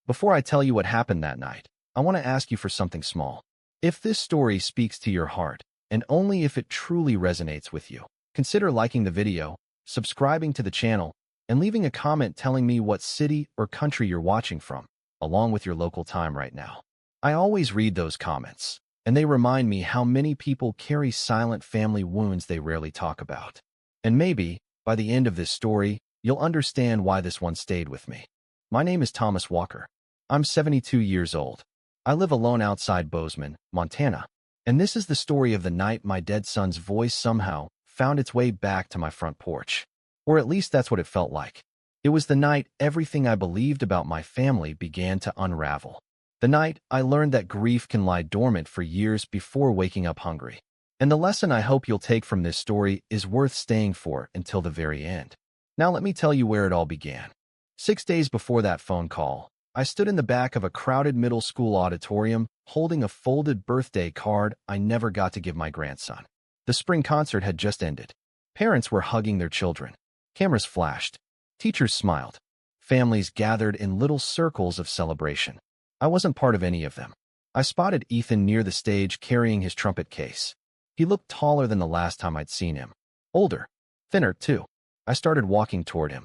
Before I tell you what happened that night, I want to ask you for something small. If this story speaks to your heart, and only if it truly resonates with you, consider liking the video, subscribing to the channel, and leaving a comment telling me what city or country you're watching from, along with your local time right now. I always read those comments, and they remind me how many people carry silent family wounds they rarely talk about. And maybe, by the end of this story, you'll understand why this one stayed with me. My name is Thomas Walker. I'm 72 years old. I live alone outside Bozeman, Montana. And this is the story of the night my dead son's voice somehow found its way back to my front porch. Or at least that's what it felt like. It was the night everything I believed about my family began to unravel. The night I learned that grief can lie dormant for years before waking up hungry. And the lesson I hope you'll take from this story is worth staying for until the very end. Now let me tell you where it all began. 6 days before that phone call, I stood in the back of a crowded middle school auditorium holding a folded birthday card I never got to give my grandson. The spring concert had just ended. Parents were hugging their children. Cameras flashed. Teachers smiled. Families gathered in little circles of celebration. I wasn't part of any of them. I spotted Ethan near the stage carrying his trumpet case. He looked taller than the last time I'd seen him. Older. Thinner, too. I started walking toward him.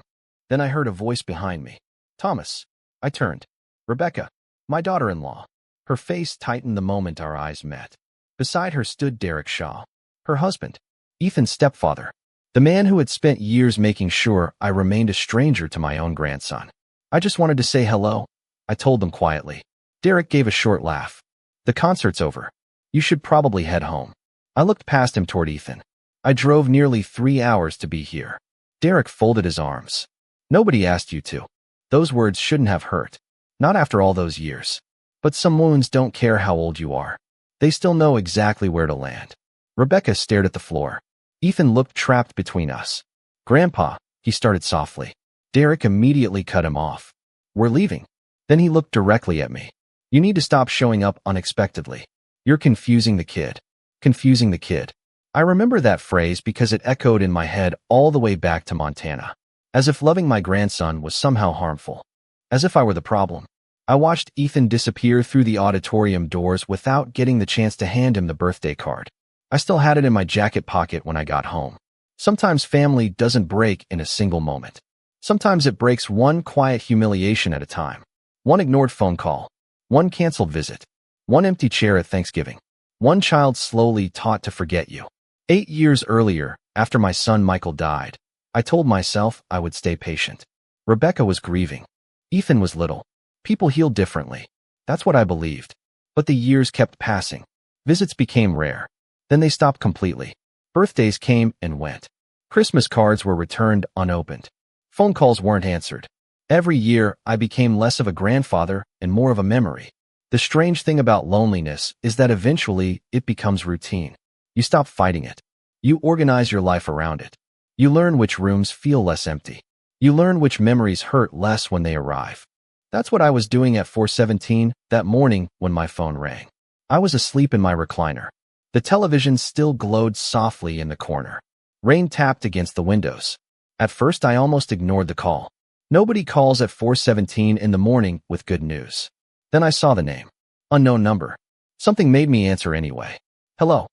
Then I heard a voice behind me. Thomas. I turned. Rebecca, my daughter-in-law. Her face tightened the moment our eyes met. Beside her stood Derek Shaw, her husband, Ethan's stepfather, the man who had spent years making sure I remained a stranger to my own grandson. I just wanted to say hello, I told them quietly. Derek gave a short laugh. The concert's over. You should probably head home. I looked past him toward Ethan. I drove nearly 3 hours to be here. Derek folded his arms. Nobody asked you to. Those words shouldn't have hurt. Not after all those years. But some wounds don't care how old you are. They still know exactly where to land. Rebecca stared at the floor. Ethan looked trapped between us. Grandpa, he started softly. Derek immediately cut him off. We're leaving. Then he looked directly at me. You need to stop showing up unexpectedly. You're confusing the kid. Confusing the kid. I remember that phrase because it echoed in my head all the way back to Montana. As if loving my grandson was somehow harmful. As if I were the problem. I watched Ethan disappear through the auditorium doors without getting the chance to hand him the birthday card. I still had it in my jacket pocket when I got home. Sometimes family doesn't break in a single moment. Sometimes it breaks one quiet humiliation at a time. One ignored phone call. One canceled visit. One empty chair at Thanksgiving. One child slowly taught to forget you. 8 years earlier, after my son Michael died, I told myself I would stay patient. Rebecca was grieving. Ethan was little. People healed differently. That's what I believed. But the years kept passing. Visits became rare. Then they stopped completely. Birthdays came and went. Christmas cards were returned unopened. Phone calls weren't answered. Every year, I became less of a grandfather and more of a memory. The strange thing about loneliness is that eventually it becomes routine. You stop fighting it. You organize your life around it. You learn which rooms feel less empty. You learn which memories hurt less when they arrive. That's what I was doing at 4:17 that morning when my phone rang. I was asleep in my recliner. The television still glowed softly in the corner. Rain tapped against the windows. At first, I almost ignored the call. Nobody calls at 4:17 in the morning with good news. Then I saw the name. Unknown number. Something made me answer anyway. Hello.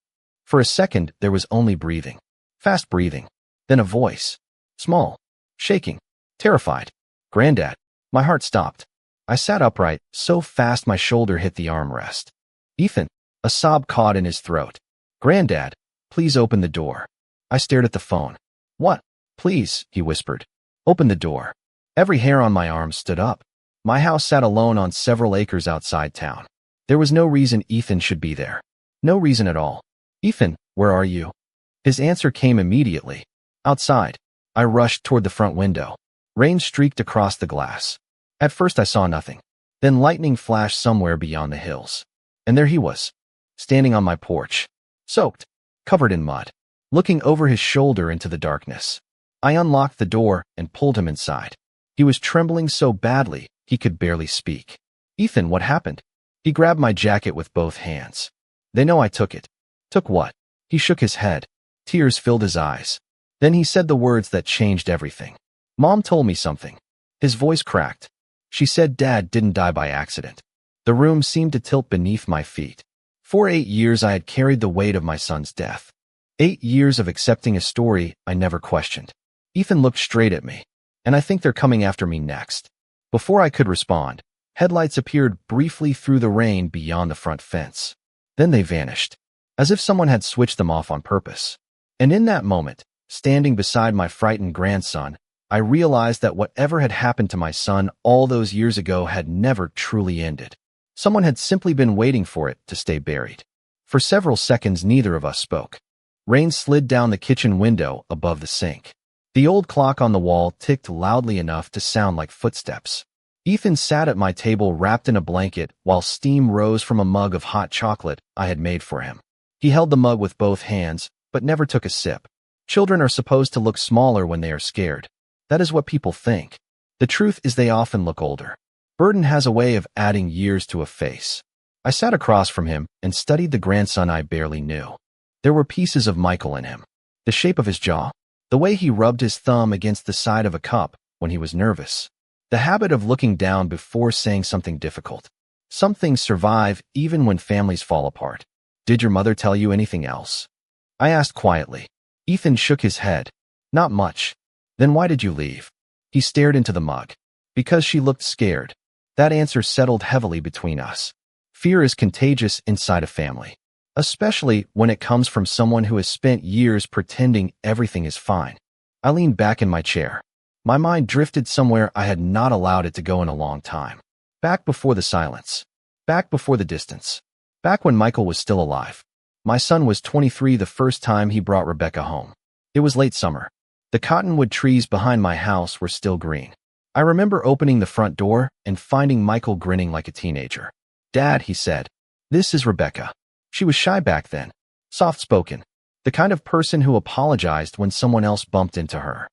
For a second, there was only breathing. Fast breathing. Then a voice. Small. Shaking. Terrified. Granddad. My heart stopped. I sat upright, so fast my shoulder hit the armrest. Ethan. A sob caught in his throat. Granddad, please open the door. I stared at the phone. What? Please, he whispered. Open the door. Every hair on my arm stood up. My house sat alone on several acres outside town. There was no reason Ethan should be there. No reason at all. Ethan, where are you? His answer came immediately. Outside. I rushed toward the front window. Rain streaked across the glass. At first I saw nothing. Then lightning flashed somewhere beyond the hills. And there he was, standing on my porch, soaked, covered in mud, looking over his shoulder into the darkness. I unlocked the door and pulled him inside. He was trembling so badly he could barely speak. Ethan, what happened? He grabbed my jacket with both hands. They know I took it. Took what? He shook his head. Tears filled his eyes. Then he said the words that changed everything. Mom told me something. His voice cracked. She said Dad didn't die by accident. The room seemed to tilt beneath my feet. For 8 years I had carried the weight of my son's death. 8 years of accepting a story I never questioned. Ethan looked straight at me, and I think they're coming after me next. Before I could respond, headlights appeared briefly through the rain beyond the front fence. Then they vanished, as if someone had switched them off on purpose. And in that moment, standing beside my frightened grandson, I realized that whatever had happened to my son all those years ago had never truly ended. Someone had simply been waiting for it to stay buried. For several seconds, neither of us spoke. Rain slid down the kitchen window above the sink. The old clock on the wall ticked loudly enough to sound like footsteps. Ethan sat at my table wrapped in a blanket while steam rose from a mug of hot chocolate I had made for him. He held the mug with both hands, but never took a sip. Children are supposed to look smaller when they are scared. That is what people think. The truth is they often look older. Burden has a way of adding years to a face. I sat across from him and studied the grandson I barely knew. There were pieces of Michael in him. The shape of his jaw, the way he rubbed his thumb against the side of a cup when he was nervous, the habit of looking down before saying something difficult. Some things survive even when families fall apart. Did your mother tell you anything else? I asked quietly. Ethan shook his head. Not much. Then why did you leave? He stared into the mug. Because she looked scared. That answer settled heavily between us. Fear is contagious inside a family, especially when it comes from someone who has spent years pretending everything is fine. I leaned back in my chair. My mind drifted somewhere I had not allowed it to go in a long time. Back before the silence. Back before the distance. Back when Michael was still alive. My son was 23 the first time he brought Rebecca home. It was late summer. The cottonwood trees behind my house were still green. I remember opening the front door and finding Michael grinning like a teenager. Dad, he said, this is Rebecca. She was shy back then, soft-spoken, the kind of person who apologized when someone else bumped into her.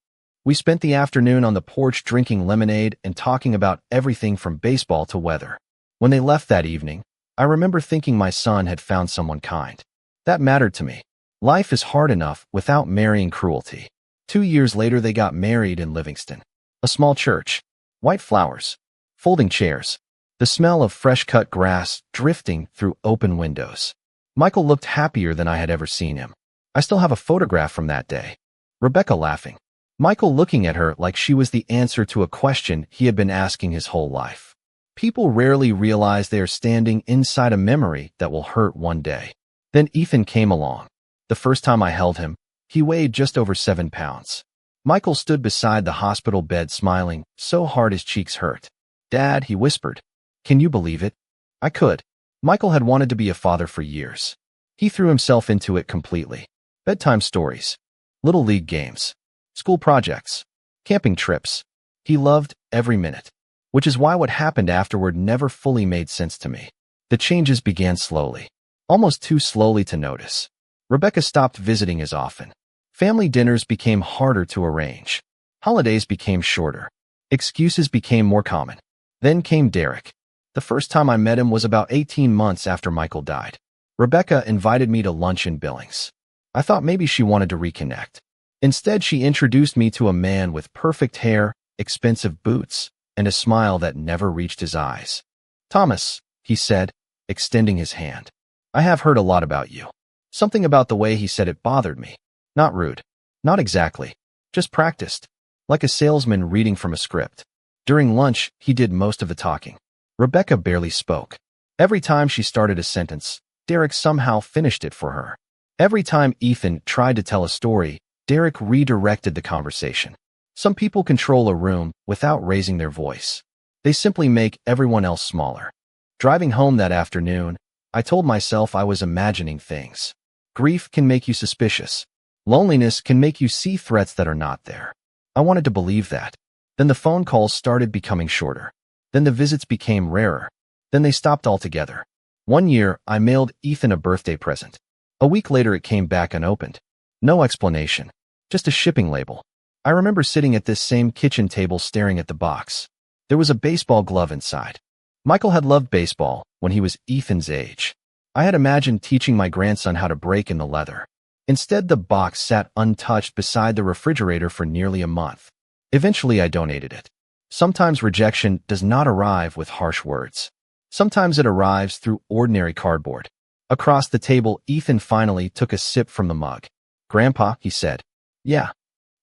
We spent the afternoon on the porch drinking lemonade and talking about everything from baseball to weather. When they left that evening, I remember thinking my son had found someone kind. That mattered to me. Life is hard enough without marrying cruelty. 2 years later, they got married in Livingston. A small church, white flowers, folding chairs, the smell of fresh-cut grass drifting through open windows. Michael looked happier than I had ever seen him. I still have a photograph from that day. Rebecca laughing. Michael looking at her like she was the answer to a question he had been asking his whole life. People rarely realize they are standing inside a memory that will hurt one day. Then Ethan came along. The first time I held him, he weighed just over 7 pounds. Michael stood beside the hospital bed smiling so hard his cheeks hurt. Dad, he whispered. Can you believe it? I could. Michael had wanted to be a father for years. He threw himself into it completely. Bedtime stories, little league games, school projects, camping trips. He loved every minute, which is why what happened afterward never fully made sense to me. The changes began slowly, almost too slowly to notice. Rebecca stopped visiting as often. Family dinners became harder to arrange. Holidays became shorter. Excuses became more common. Then came Derek. The first time I met him was about 18 months after Michael died. Rebecca invited me to lunch in Billings. I thought maybe she wanted to reconnect. Instead, she introduced me to a man with perfect hair, expensive boots, and a smile that never reached his eyes. Thomas, he said, extending his hand. I have heard a lot about you. Something about the way he said it bothered me. Not rude. Not exactly. Just practiced. Like a salesman reading from a script. During lunch, he did most of the talking. Rebecca barely spoke. Every time she started a sentence, Derek somehow finished it for her. Every time Ethan tried to tell a story, Derek redirected the conversation. Some people control a room without raising their voice. They simply make everyone else smaller. Driving home that afternoon, I told myself I was imagining things. Grief can make you suspicious. Loneliness can make you see threats that are not there. I wanted to believe that. Then the phone calls started becoming shorter. Then the visits became rarer. Then they stopped altogether. One year, I mailed Ethan a birthday present. A week later, it came back unopened. No explanation. Just a shipping label. I remember sitting at this same kitchen table staring at the box. There was a baseball glove inside. Michael had loved baseball when he was Ethan's age. I had imagined teaching my grandson how to break in the leather. Instead, the box sat untouched beside the refrigerator for nearly a month. Eventually, I donated it. Sometimes rejection does not arrive with harsh words. Sometimes it arrives through ordinary cardboard. Across the table, Ethan finally took a sip from the mug. "Grandpa," he said. "Yeah.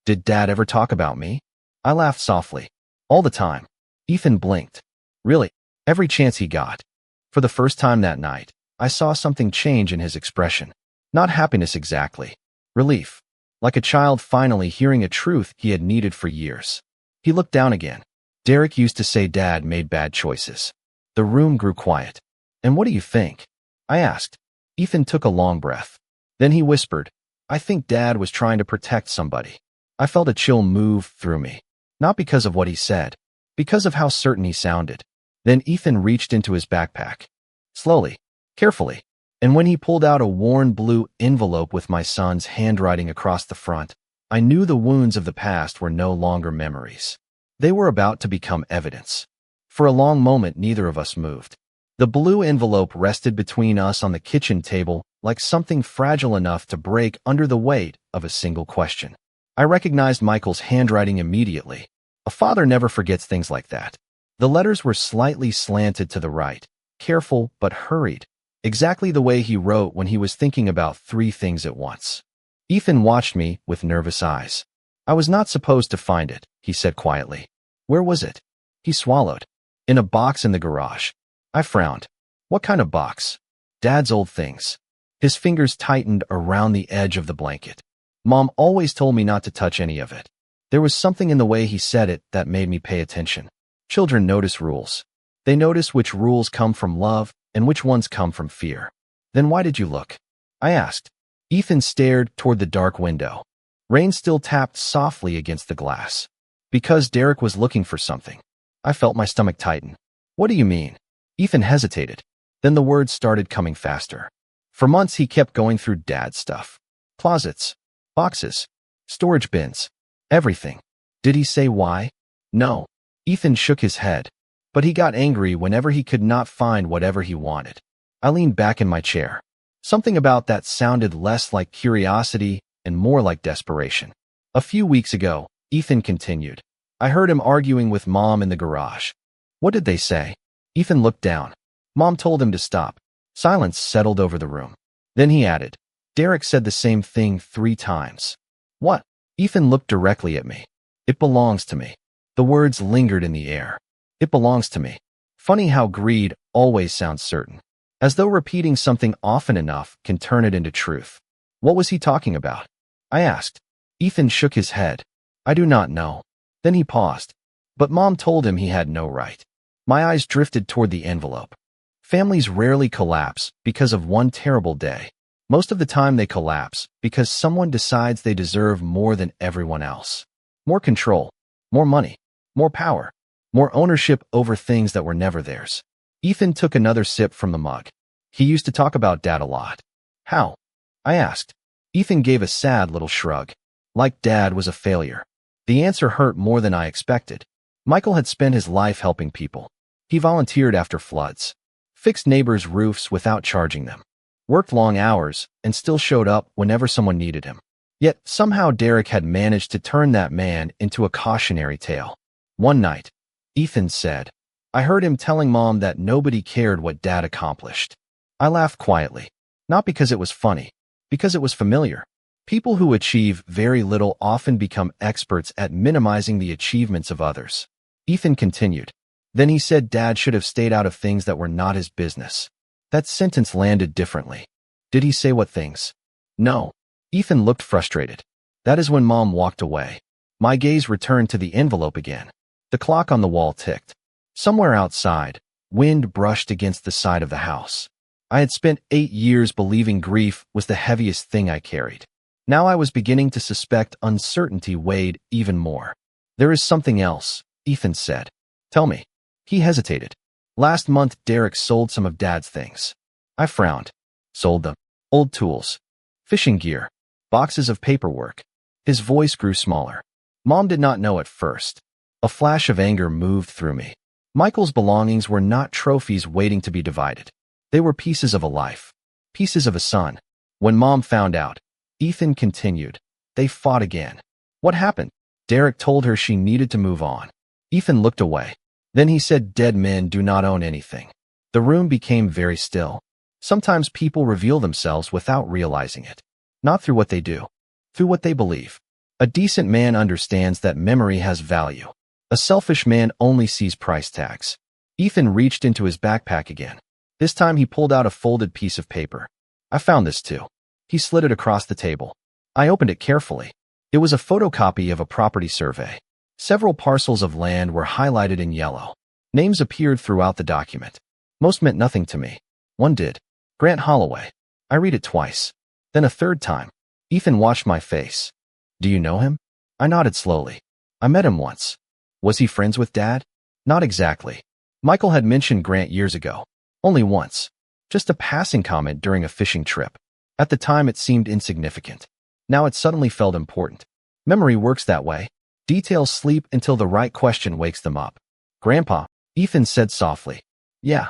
Did Dad ever talk about me?" I laughed softly. "All the time." Ethan blinked. "Really? Every chance he got." For the first time that night, I saw something change in his expression. Not happiness exactly. Relief. Like a child finally hearing a truth he had needed for years. He looked down again. "Derek used to say Dad made bad choices." The room grew quiet. "And what do you think?" I asked. Ethan took a long breath. Then he whispered, "I think Dad was trying to protect somebody." I felt a chill move through me. Not because of what he said, because of how certain he sounded. Then Ethan reached into his backpack. Slowly, carefully, and when he pulled out a worn blue envelope with my son's handwriting across the front, I knew the wounds of the past were no longer memories. They were about to become evidence. For a long moment, neither of us moved. The blue envelope rested between us on the kitchen table like something fragile enough to break under the weight of a single question. I recognized Michael's handwriting immediately. A father never forgets things like that. The letters were slightly slanted to the right, careful but hurried, exactly the way he wrote when he was thinking about 3 things at once. Ethan watched me with nervous eyes. "I was not supposed to find it," he said quietly. "Where was it?" He swallowed. "In a box in the garage." I frowned. "What kind of box?" "Dad's old things." His fingers tightened around the edge of the blanket. "Mom always told me not to touch any of it." There was something in the way he said it that made me pay attention. Children notice rules. They notice which rules come from love and which ones come from fear. "Then why did you look?" I asked. Ethan stared toward the dark window. Rain still tapped softly against the glass. "Because Derek was looking for something." I felt my stomach tighten. "What do you mean?" Ethan hesitated. Then the words started coming faster. "For months he kept going through Dad's stuff. Closets, boxes, storage bins, everything." "Did he say why?" "No." Ethan shook his head. "But he got angry whenever he could not find whatever he wanted." I leaned back in my chair. Something about that sounded less like curiosity and more like desperation. "A few weeks ago," Ethan continued, "I heard him arguing with Mom in the garage." "What did they say?" Ethan looked down. "Mom told him to stop." Silence settled over the room. Then he added, "Derek said the same thing 3 times." "What?" Ethan looked directly at me. "It belongs to me." The words lingered in the air. "It belongs to me." Funny how greed always sounds certain. As though repeating something often enough can turn it into truth. "What was he talking about?" I asked. Ethan shook his head. "I do not know." Then he paused. "But Mom told him he had no right." My eyes drifted toward the envelope. Families rarely collapse because of one terrible day. Most of the time they collapse because someone decides they deserve more than everyone else. More control, more money, more power, more ownership over things that were never theirs. Ethan took another sip from the mug. "He used to talk about Dad a lot." "How?" I asked. Ethan gave a sad little shrug. "Like Dad was a failure." The answer hurt more than I expected. Michael had spent his life helping people. He volunteered after floods, fixed neighbors' roofs without charging them, worked long hours, and still showed up whenever someone needed him. Yet somehow Derek had managed to turn that man into a cautionary tale. One night, Ethan said, I heard him telling Mom that nobody cared what Dad accomplished. I laughed quietly, not because it was funny, because it was familiar. People who achieve very little often become experts at minimizing the achievements of others. Ethan continued. Then he said Dad should have stayed out of things that were not his business. That sentence landed differently. Did he say what things? No. Ethan looked frustrated. That is when Mom walked away. My gaze returned to the envelope again. The clock on the wall ticked. Somewhere outside, wind brushed against the side of the house. I had spent 8 years believing grief was the heaviest thing I carried. Now I was beginning to suspect uncertainty weighed even more. There is something else, Ethan said. Tell me. He hesitated. Last month, Derek sold some of Dad's things. I frowned. Sold them. Old tools. Fishing gear. Boxes of paperwork. His voice grew smaller. Mom did not know at first. A flash of anger moved through me. Michael's belongings were not trophies waiting to be divided. They were pieces of a life. Pieces of a son. When Mom found out, Ethan continued. They fought again. What happened? Derek told her she needed to move on. Ethan looked away. Then he said, "Dead men do not own anything." The room became very still. Sometimes people reveal themselves without realizing it. Not through what they do, through what they believe. A decent man understands that memory has value. A selfish man only sees price tags. Ethan reached into his backpack again. This time he pulled out a folded piece of paper. "I found this too." He slid it across the table. I opened it carefully. It was a photocopy of a property survey. Several parcels of land were highlighted in yellow. Names appeared throughout the document. Most meant nothing to me. One did. Grant Holloway. I read it twice. Then a third time. Ethan watched my face. "Do you know him?" I nodded slowly. "I met him once." "Was he friends with Dad?" "Not exactly. Michael had mentioned Grant years ago. Only once. Just a passing comment during a fishing trip. At the time it seemed insignificant. Now it suddenly felt important. Memory works that way. Details sleep until the right question wakes them up. "Grandpa," Ethan said softly. "Yeah."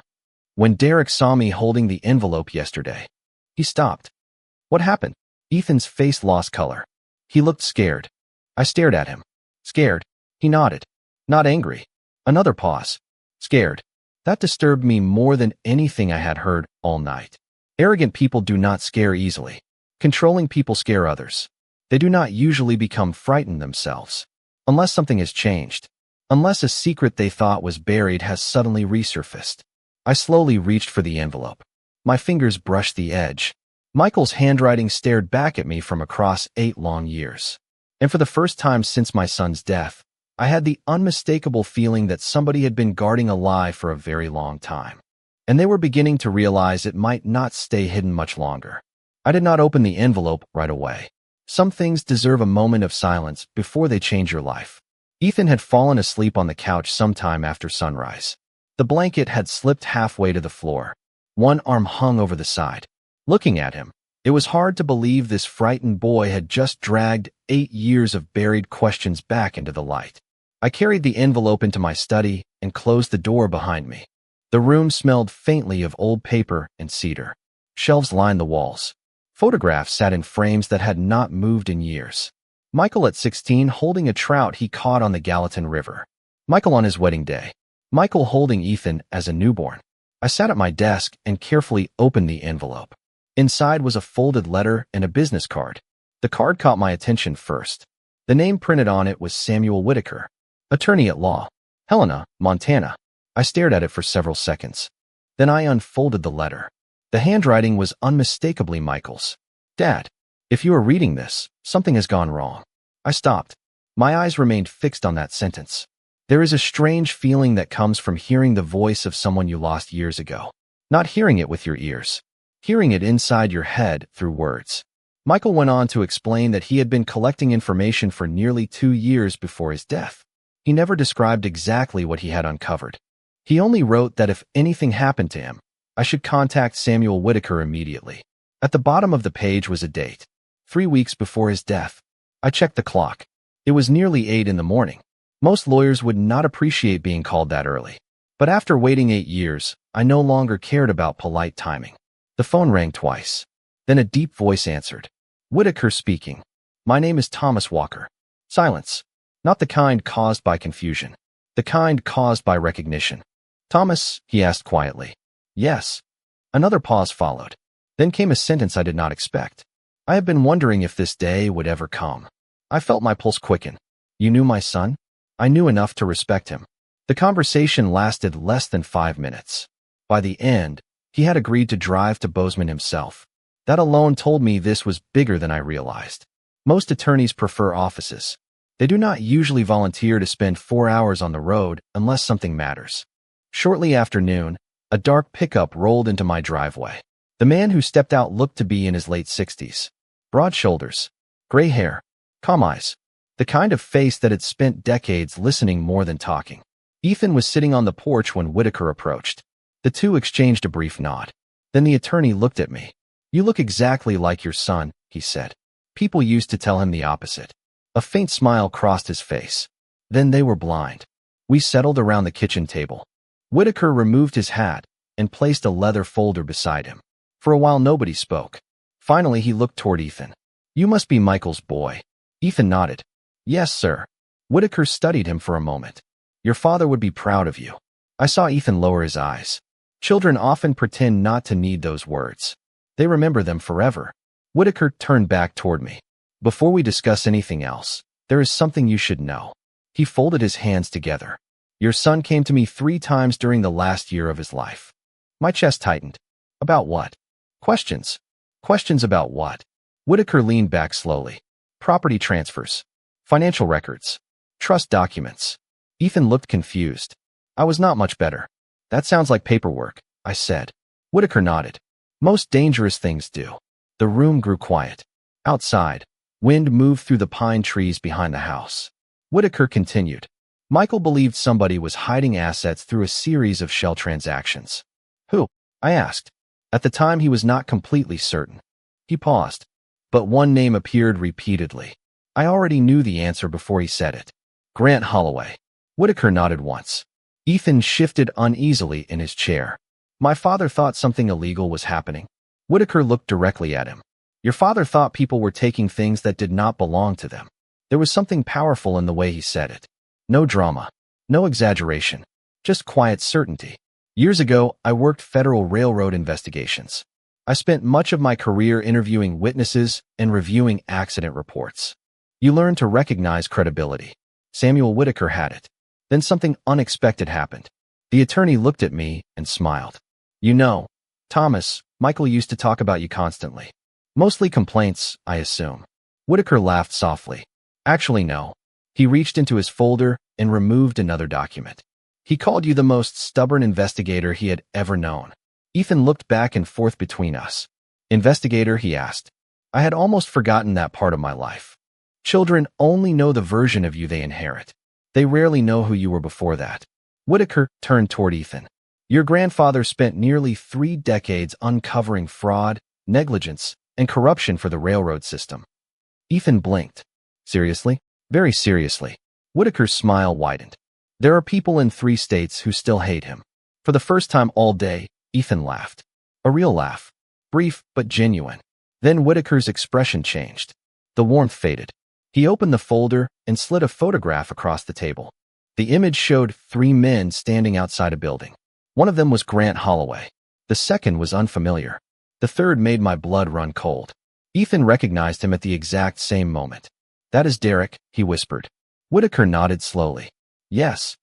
"When Derek saw me holding the envelope yesterday." He stopped. "What happened?" Ethan's face lost color. He looked scared. I stared at him. "Scared?" He nodded. "Not angry." Another pause. "Scared." That disturbed me more than anything I had heard all night. Arrogant people do not scare easily. Controlling people scare others. They do not usually become frightened themselves. Unless something has changed. Unless a secret they thought was buried has suddenly resurfaced. I slowly reached for the envelope. My fingers brushed the edge. Michael's handwriting stared back at me from across 8 long years. And for the first time since my son's death, I had the unmistakable feeling that somebody had been guarding a lie for a very long time. And they were beginning to realize it might not stay hidden much longer. I did not open the envelope right away. Some things deserve a moment of silence before they change your life. Ethan had fallen asleep on the couch sometime after sunrise. The blanket had slipped halfway to the floor. One arm hung over the side. Looking at him, it was hard to believe this frightened boy had just dragged 8 years of buried questions back into the light. I carried the envelope into my study and closed the door behind me. The room smelled faintly of old paper and cedar. Shelves lined the walls. Photographs sat in frames that had not moved in years. Michael at 16 holding a trout he caught on the Gallatin River. Michael on his wedding day. Michael holding Ethan as a newborn. I sat at my desk and carefully opened the envelope. Inside was a folded letter and a business card. The card caught my attention first. The name printed on it was Samuel Whitaker, attorney at law, Helena, Montana. I stared at it for several seconds. Then I unfolded the letter. The handwriting was unmistakably Michael's. "Dad, if you are reading this, something has gone wrong." I stopped. My eyes remained fixed on that sentence. There is a strange feeling that comes from hearing the voice of someone you lost years ago. Not hearing it with your ears. Hearing it inside your head through words. Michael went on to explain that he had been collecting information for nearly 2 years before his death. He never described exactly what he had uncovered. He only wrote that if anything happened to him, I should contact Samuel Whitaker immediately. At the bottom of the page was a date. 3 weeks before his death. I checked the clock. It was nearly 8 in the morning. Most lawyers would not appreciate being called that early. But after waiting 8 years, I no longer cared about polite timing. The phone rang twice. Then a deep voice answered. "Whitaker speaking. My name is Thomas Walker." Silence. Not the kind caused by confusion. The kind caused by recognition. "Thomas?" he asked quietly. "Yes." Another pause followed. Then came a sentence I did not expect. "I have been wondering if this day would ever come." I felt my pulse quicken. "You knew my son?" I knew enough to respect him. The conversation lasted less than 5 minutes. By the end, he had agreed to drive to Bozeman himself. That alone told me this was bigger than I realized. Most attorneys prefer offices. They do not usually volunteer to spend 4 hours on the road unless something matters. Shortly after noon, a dark pickup rolled into my driveway. The man who stepped out looked to be in his late 60s. Broad shoulders, gray hair, calm eyes. The kind of face that had spent decades listening more than talking. Ethan was sitting on the porch when Whitaker approached. The two exchanged a brief nod. Then the attorney looked at me. "You look exactly like your son," he said. People used to tell him the opposite. A faint smile crossed his face. Then they were blind. We settled around the kitchen table. Whitaker removed his hat and placed a leather folder beside him. For a while nobody spoke. Finally he looked toward Ethan. "You must be Michael's boy." Ethan nodded. "Yes, sir." Whitaker studied him for a moment. Your father would be proud of you. I saw Ethan lower his eyes. Children often pretend not to need those words. They remember them forever. Whitaker turned back toward me. Before we discuss anything else, there is something you should know. He folded his hands together. Your son came to me 3 times during the last year of his life. My chest tightened. About what? Questions. Questions about what? Whitaker leaned back slowly. Property transfers. Financial records. Trust documents. Ethan looked confused. I was not much better. That sounds like paperwork, I said. Whitaker nodded. Most dangerous things do. The room grew quiet. Outside, wind moved through the pine trees behind the house. Whitaker continued. Michael believed somebody was hiding assets through a series of shell transactions. Who? I asked. At the time, he was not completely certain. He paused. But one name appeared repeatedly. I already knew the answer before he said it. Grant Holloway. Whitaker nodded once. Ethan shifted uneasily in his chair. My father thought something illegal was happening. Whitaker looked directly at him. Your father thought people were taking things that did not belong to them. There was something powerful in the way he said it. No drama. No exaggeration. Just quiet certainty. Years ago, I worked federal railroad investigations. I spent much of my career interviewing witnesses and reviewing accident reports. You learn to recognize credibility. Samuel Whitaker had it. Then something unexpected happened. The attorney looked at me and smiled. You know, Thomas, Michael used to talk about you constantly. Mostly complaints, I assume. Whitaker laughed softly. Actually, no. He reached into his folder and removed another document. He called you the most stubborn investigator he had ever known. Ethan looked back and forth between us. Investigator, he asked. I had almost forgotten that part of my life. Children only know the version of you they inherit. They rarely know who you were before that. Whitaker turned toward Ethan. Your grandfather spent nearly 3 decades uncovering fraud, negligence, and corruption for the railroad system. Ethan blinked. Seriously? Very seriously. Whitaker's smile widened. There are people in 3 states who still hate him. For the first time all day, Ethan laughed. A real laugh. Brief, but genuine. Then Whitaker's expression changed. The warmth faded. He opened the folder and slid a photograph across the table. The image showed 3 men standing outside a building. One of them was Grant Holloway. The second was unfamiliar. The third made my blood run cold. Ethan recognized him at the exact same moment. That is Derek, he whispered. Whitaker nodded slowly. Yes.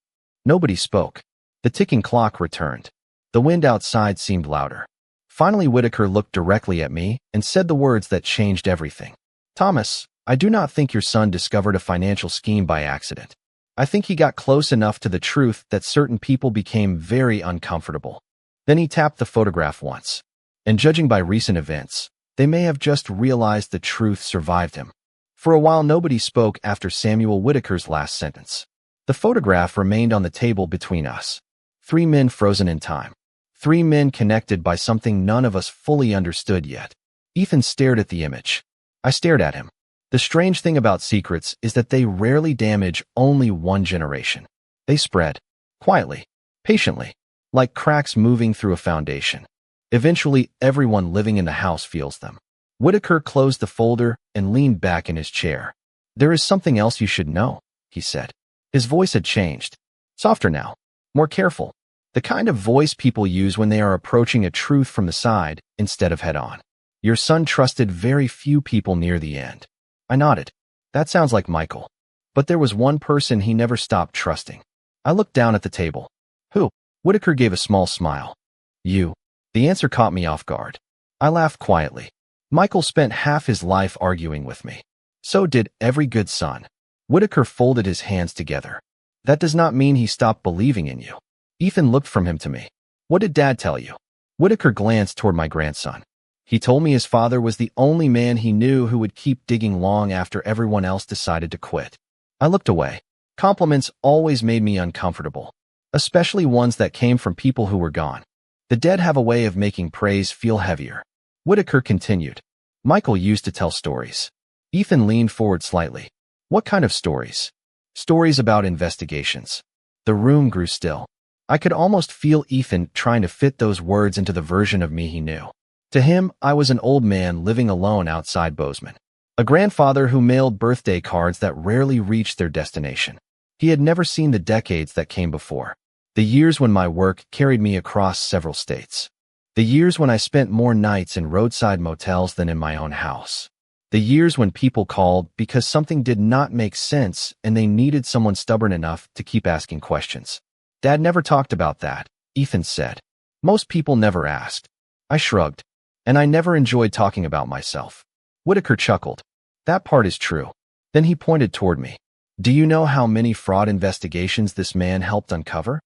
Nobody spoke. The ticking clock returned. The wind outside seemed louder. Finally, Whitaker looked directly at me and said the words that changed everything. Thomas, I do not think your son discovered a financial scheme by accident. I think he got close enough to the truth that certain people became very uncomfortable. Then he tapped the photograph once. And judging by recent events, they may have just realized the truth survived him. For a while, nobody spoke after Samuel Whitaker's last sentence. The photograph remained on the table between us. 3 men frozen in time. 3 men connected by something none of us fully understood yet. Ethan stared at the image. I stared at him. The strange thing about secrets is that they rarely damage only one generation. They spread. Quietly. Patiently. Like cracks moving through a foundation. Eventually, everyone living in the house feels them. Whitaker closed the folder and leaned back in his chair. There is something else you should know, he said. His voice had changed. Softer now. More careful. The kind of voice people use when they are approaching a truth from the side instead of head-on. Your son trusted very few people near the end. I nodded. That sounds like Michael. But there was one person he never stopped trusting. I looked down at the table. Who? Whitaker gave a small smile. You. The answer caught me off guard. I laughed quietly. Michael spent half his life arguing with me. So did every good son. Whitaker folded his hands together. That does not mean he stopped believing in you. Ethan looked from him to me. What did Dad tell you? Whitaker glanced toward my grandson. He told me his father was the only man he knew who would keep digging long after everyone else decided to quit. I looked away. Compliments always made me uncomfortable, especially ones that came from people who were gone. The dead have a way of making praise feel heavier. Whitaker continued. Michael used to tell stories. Ethan leaned forward slightly. What kind of stories? Stories about investigations. The room grew still. I could almost feel Ethan trying to fit those words into the version of me he knew. To him, I was an old man living alone outside Bozeman. A grandfather who mailed birthday cards that rarely reached their destination. He had never seen the decades that came before. The years when my work carried me across several states. The years when I spent more nights in roadside motels than in my own house. The years when people called because something did not make sense and they needed someone stubborn enough to keep asking questions. Dad never talked about that, Ethan said. Most people never asked. I shrugged. And I never enjoyed talking about myself. Whitaker chuckled. That part is true. Then he pointed toward me. Do you know how many fraud investigations this man helped uncover?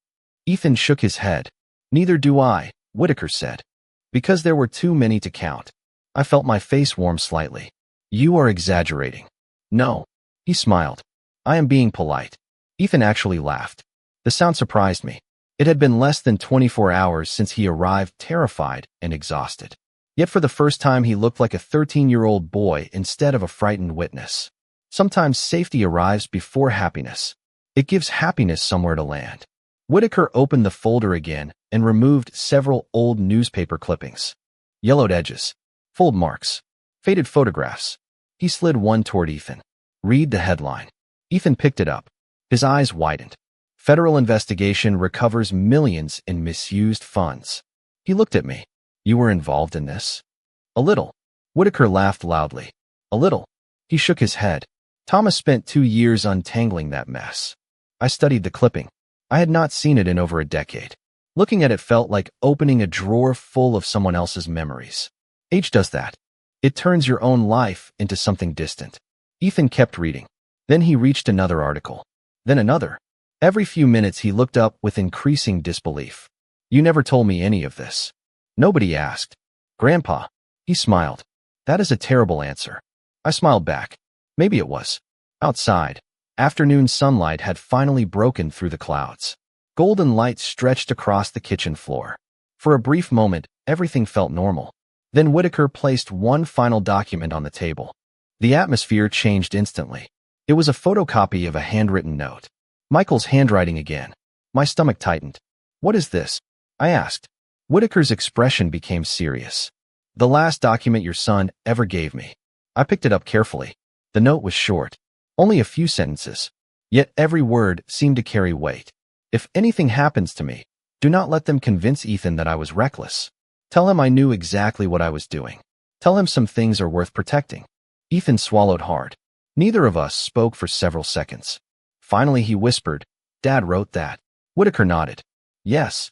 Ethan shook his head. Neither do I, Whitaker said. Because there were too many to count. I felt my face warm slightly. You are exaggerating. No. He smiled. I am being polite. Ethan actually laughed. The sound surprised me. It had been less than 24 hours since he arrived terrified and exhausted. Yet for the first time he looked like a 13-year-old boy instead of a frightened witness. Sometimes safety arrives before happiness. It gives happiness somewhere to land. Whitaker opened the folder again and removed several old newspaper clippings. Yellowed edges. Fold marks. Faded photographs. He slid one toward Ethan. Read the headline. Ethan picked it up. His eyes widened. Federal investigation recovers millions in misused funds. He looked at me. You were involved in this? A little. Whitaker laughed loudly. A little. He shook his head. Thomas spent 2 years untangling that mess. I studied the clipping. I had not seen it in over a decade. Looking at it felt like opening a drawer full of someone else's memories. Age does that. It turns your own life into something distant. Ethan kept reading. Then he reached another article. Then another. Every few minutes he looked up with increasing disbelief. You never told me any of this. Nobody asked. Grandpa. He smiled. That is a terrible answer. I smiled back. Maybe it was. Outside, afternoon sunlight had finally broken through the clouds. Golden light stretched across the kitchen floor. For a brief moment, everything felt normal. Then Whitaker placed one final document on the table. The atmosphere changed instantly. It was a photocopy of a handwritten note. Michael's handwriting again. My stomach tightened. What is this? I asked. Whitaker's expression became serious. The last document your son ever gave me. I picked it up carefully. The note was short. Only a few sentences. Yet every word seemed to carry weight. If anything happens to me, do not let them convince Ethan that I was reckless. Tell him I knew exactly what I was doing. Tell him some things are worth protecting. Ethan swallowed hard. Neither of us spoke for several seconds. Finally he whispered, Dad wrote that. Whitaker nodded. Yes.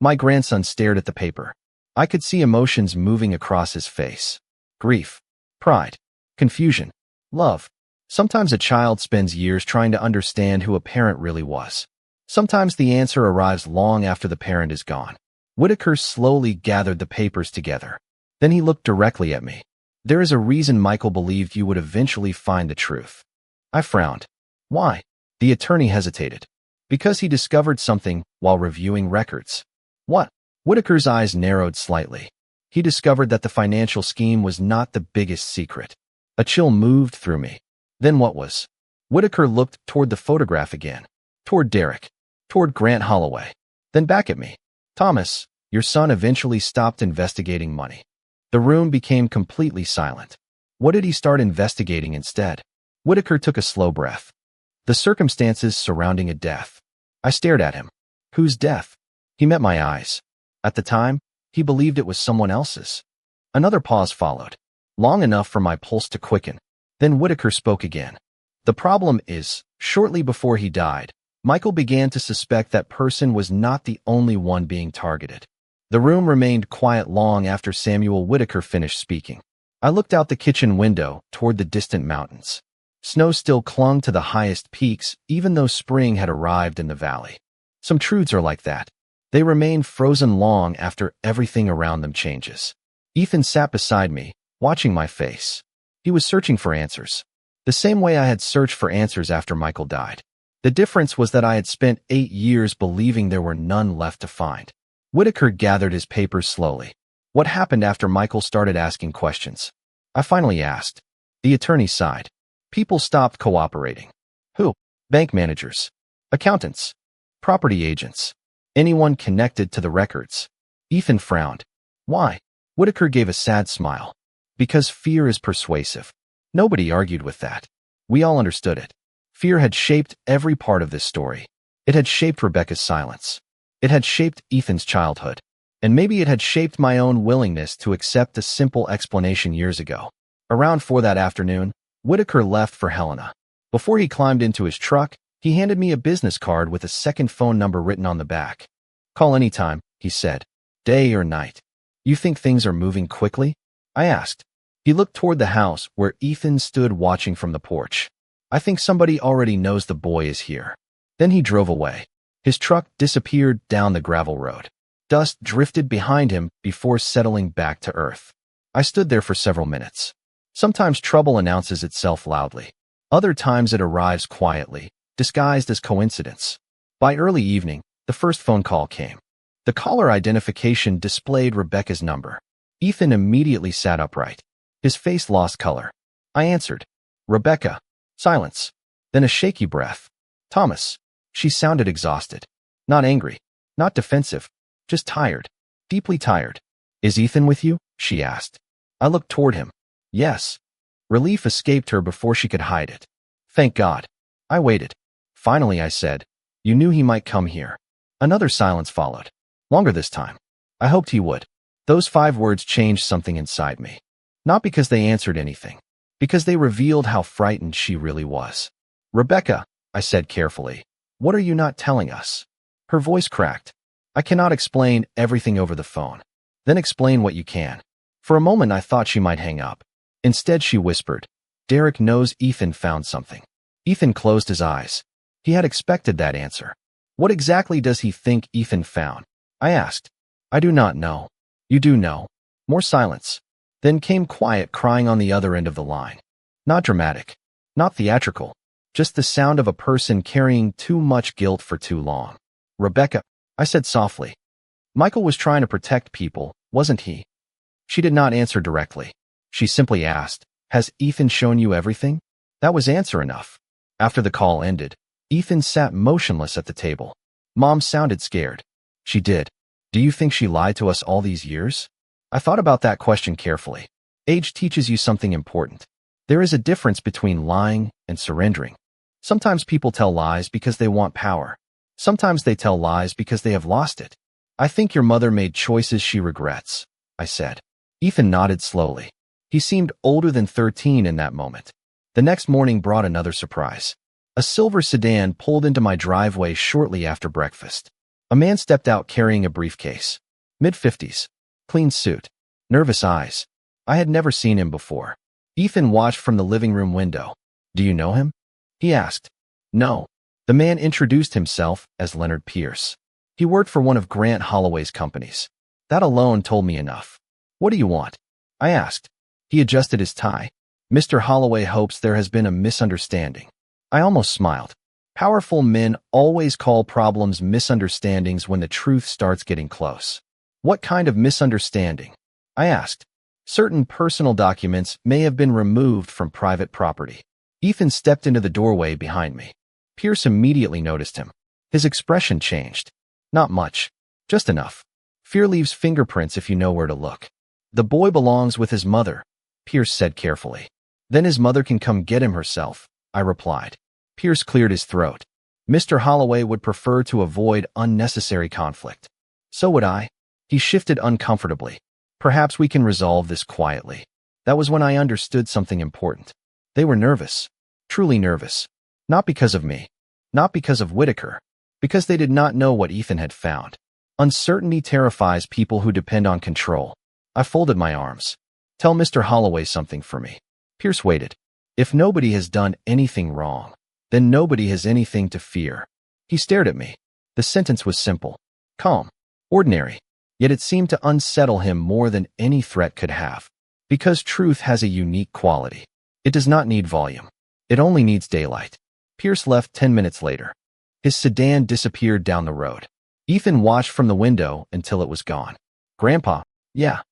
My grandson stared at the paper. I could see emotions moving across his face. Grief. Pride. Confusion. Love. Sometimes a child spends years trying to understand who a parent really was. Sometimes the answer arrives long after the parent is gone. Whitaker slowly gathered the papers together. Then he looked directly at me. There is a reason Michael believed you would eventually find the truth. I frowned. Why? The attorney hesitated. Because he discovered something while reviewing records. What? Whitaker's eyes narrowed slightly. He discovered that the financial scheme was not the biggest secret. A chill moved through me. Then what was? Whitaker looked toward the photograph again. Toward Derek. Toward Grant Holloway. Then back at me. Thomas, your son eventually stopped investigating money. The room became completely silent. What did he start investigating instead? Whitaker took a slow breath. The circumstances surrounding a death. I stared at him. Whose death? He met my eyes. At the time, he believed it was someone else's. Another pause followed. Long enough for my pulse to quicken. Then Whitaker spoke again. The problem is, shortly before he died, Michael began to suspect that person was not the only one being targeted. The room remained quiet long after Samuel Whitaker finished speaking. I looked out the kitchen window toward the distant mountains. Snow still clung to the highest peaks, even though spring had arrived in the valley. Some truths are like that. They remain frozen long after everything around them changes. Ethan sat beside me, watching my face. He was searching for answers. The same way I had searched for answers after Michael died. The difference was that I had spent 8 years believing there were none left to find. Whitaker gathered his papers slowly. What happened after Michael started asking questions? I finally asked. The attorney sighed. People stopped cooperating. Who? Bank managers. Accountants. Property agents. Anyone connected to the records. Ethan frowned. Why? Whitaker gave a sad smile. Because fear is persuasive. Nobody argued with that. We all understood it. Fear had shaped every part of this story. It had shaped Rebecca's silence. It had shaped Ethan's childhood. And maybe it had shaped my own willingness to accept a simple explanation years ago. Around 4 that afternoon, Whitaker left for Helena. Before he climbed into his truck, he handed me a business card with a second phone number written on the back. "Call anytime," he said. "Day or night." "You think things are moving quickly?" I asked. He looked toward the house where Ethan stood watching from the porch. "I think somebody already knows the boy is here." Then he drove away. His truck disappeared down the gravel road. Dust drifted behind him before settling back to earth. I stood there for several minutes. Sometimes trouble announces itself loudly. Other times it arrives quietly, disguised as coincidence. By early evening, the first phone call came. The caller identification displayed Rebecca's number. Ethan immediately sat upright. His face lost color. I answered. "Rebecca." Silence. Then a shaky breath. "Thomas." She sounded exhausted. Not angry. Not defensive. Just tired. Deeply tired. "Is Ethan with you?" she asked. I looked toward him. "Yes." Relief escaped her before she could hide it. "Thank God." I waited. Finally, I said, "You knew he might come here." Another silence followed. Longer this time. I hoped he would. Those 5 words changed something inside me. Not because they answered anything. Because they revealed how frightened she really was. "Rebecca," I said carefully, "what are you not telling us?" Her voice cracked. "I cannot explain everything over the phone." "Then explain what you can." For a moment I thought she might hang up. Instead she whispered, "Derek knows Ethan found something." Ethan closed his eyes. He had expected that answer. "What exactly does he think Ethan found?" I asked. "I do not know." "You do know." More silence. Then came quiet crying on the other end of the line. Not dramatic. Not theatrical. Just the sound of a person carrying too much guilt for too long. "Rebecca," I said softly. "Michael was trying to protect people, wasn't he?" She did not answer directly. She simply asked, "Has Ethan shown you everything?" That was answer enough. After the call ended, Ethan sat motionless at the table. Mom sounded scared. "She did. Do you think she lied to us all these years?" I thought about that question carefully. Age teaches you something important. There is a difference between lying and surrendering. Sometimes people tell lies because they want power. Sometimes they tell lies because they have lost it. "I think your mother made choices she regrets," I said. Ethan nodded slowly. He seemed older than 13 in that moment. The next morning brought another surprise. A silver sedan pulled into my driveway shortly after breakfast. A man stepped out carrying a briefcase. Mid-50s. Clean suit. Nervous eyes. I had never seen him before. Ethan watched from the living room window. "Do you know him?" he asked. "No." The man introduced himself as Leonard Pierce. He worked for one of Grant Holloway's companies. That alone told me enough. "What do you want?" I asked. He adjusted his tie. "Mr. Holloway hopes there has been a misunderstanding." I almost smiled. Powerful men always call problems misunderstandings when the truth starts getting close. "What kind of misunderstanding?" I asked. "Certain personal documents may have been removed from private property." Ethan stepped into the doorway behind me. Pierce immediately noticed him. His expression changed. Not much. Just enough. Fear leaves fingerprints if you know where to look. "The boy belongs with his mother," Pierce said carefully. "Then his mother can come get him herself," I replied. Pierce cleared his throat. "Mr. Holloway would prefer to avoid unnecessary conflict." "So would I." He shifted uncomfortably. "Perhaps we can resolve this quietly." That was when I understood something important. They were nervous. Truly nervous. Not because of me. Not because of Whitaker. Because they did not know what Ethan had found. Uncertainty terrifies people who depend on control. I folded my arms. "Tell Mr. Holloway something for me." Pierce waited. "If nobody has done anything wrong, then nobody has anything to fear." He stared at me. The sentence was simple. Calm. Ordinary. Yet it seemed to unsettle him more than any threat could have. Because truth has a unique quality. It does not need volume. It only needs daylight. Pierce left 10 minutes later. His sedan disappeared down the road. Ethan watched from the window until it was gone. "Grandpa." "Yeah."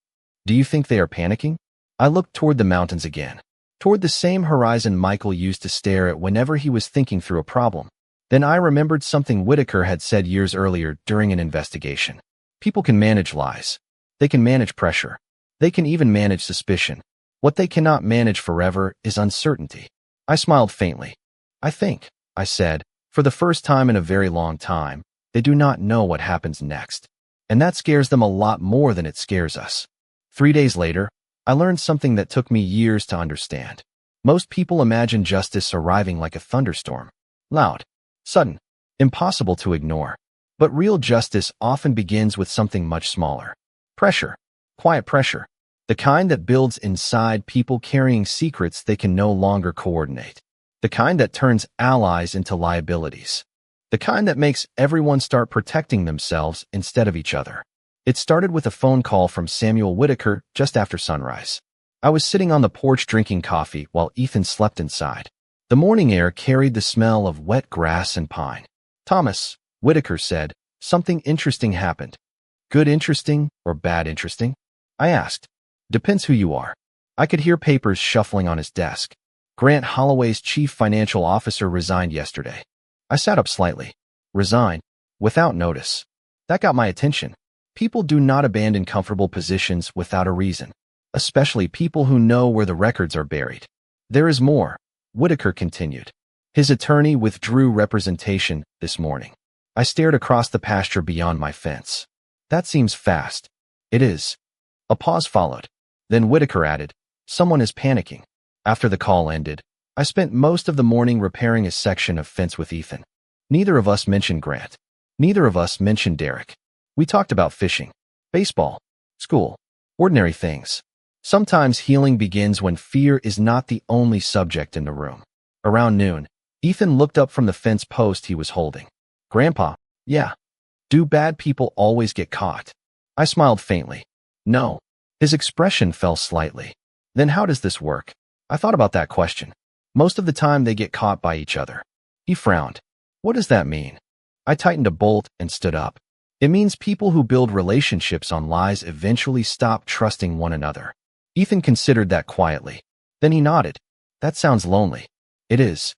"Do you think they are panicking?" I looked toward the mountains again. Toward the same horizon Michael used to stare at whenever he was thinking through a problem. Then I remembered something Whitaker had said years earlier during an investigation. People can manage lies. They can manage pressure. They can even manage suspicion. What they cannot manage forever is uncertainty. I smiled faintly. "I think." I said. For the first time in a very long time, they do not know what happens next. And that scares them a lot more than it scares us. 3 days later, I learned something that took me years to understand. Most people imagine justice arriving like a thunderstorm. Loud, sudden, impossible to ignore. But real justice often begins with something much smaller. Pressure. Quiet pressure. The kind that builds inside people carrying secrets they can no longer coordinate. The kind that turns allies into liabilities. The kind that makes everyone start protecting themselves instead of each other. It started with a phone call from Samuel Whitaker just after sunrise. I was sitting on the porch drinking coffee while Ethan slept inside. The morning air carried the smell of wet grass and pine. "Thomas," Whitaker said, "something interesting happened." "Good interesting or bad interesting?" I asked. "Depends who you are." I could hear papers shuffling on his desk. Grant Holloway's chief financial officer resigned yesterday. I sat up slightly. Resign? Without notice. That got my attention. People do not abandon comfortable positions without a reason, especially people who know where the records are buried. "There is more," Whitaker continued. "His attorney withdrew representation this morning." I stared across the pasture beyond my fence. "That seems fast." "It is." A pause followed. Then Whitaker added, "Someone is panicking." After the call ended, I spent most of the morning repairing a section of fence with Ethan. Neither of us mentioned Grant. Neither of us mentioned Derek. We talked about fishing, baseball, school, ordinary things. Sometimes healing begins when fear is not the only subject in the room. Around noon, Ethan looked up from the fence post he was holding. "Grandpa, yeah. Do bad people always get caught?" I smiled faintly. "No." His expression fell slightly. "Then how does this work?" I thought about that question. "Most of the time they get caught by each other." He frowned. "What does that mean?" I tightened a bolt and stood up. "It means people who build relationships on lies eventually stop trusting one another." Ethan considered that quietly. Then he nodded. "That sounds lonely." "It is."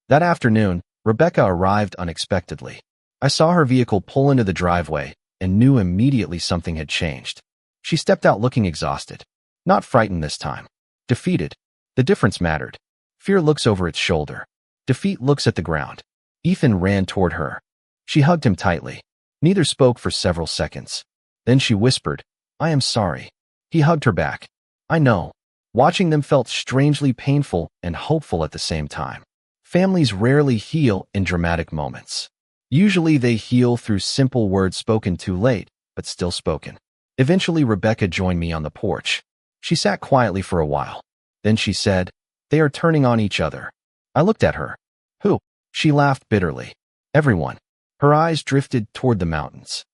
That afternoon, Rebecca arrived unexpectedly. I saw her vehicle pull into the driveway and knew immediately something had changed. She stepped out looking exhausted. Not frightened this time. Defeated. The difference mattered. Fear looks over its shoulder. Defeat looks at the ground. Ethan ran toward her. She hugged him tightly. Neither spoke for several seconds. Then she whispered, "I am sorry." He hugged her back. "I know." Watching them felt strangely painful and hopeful at the same time. Families rarely heal in dramatic moments. Usually they heal through simple words spoken too late, but still spoken. Eventually Rebecca joined me on the porch. She sat quietly for a while. Then she said, "They are turning on each other." I looked at her. "Who?" She laughed bitterly. "Everyone." Her eyes drifted toward the mountains.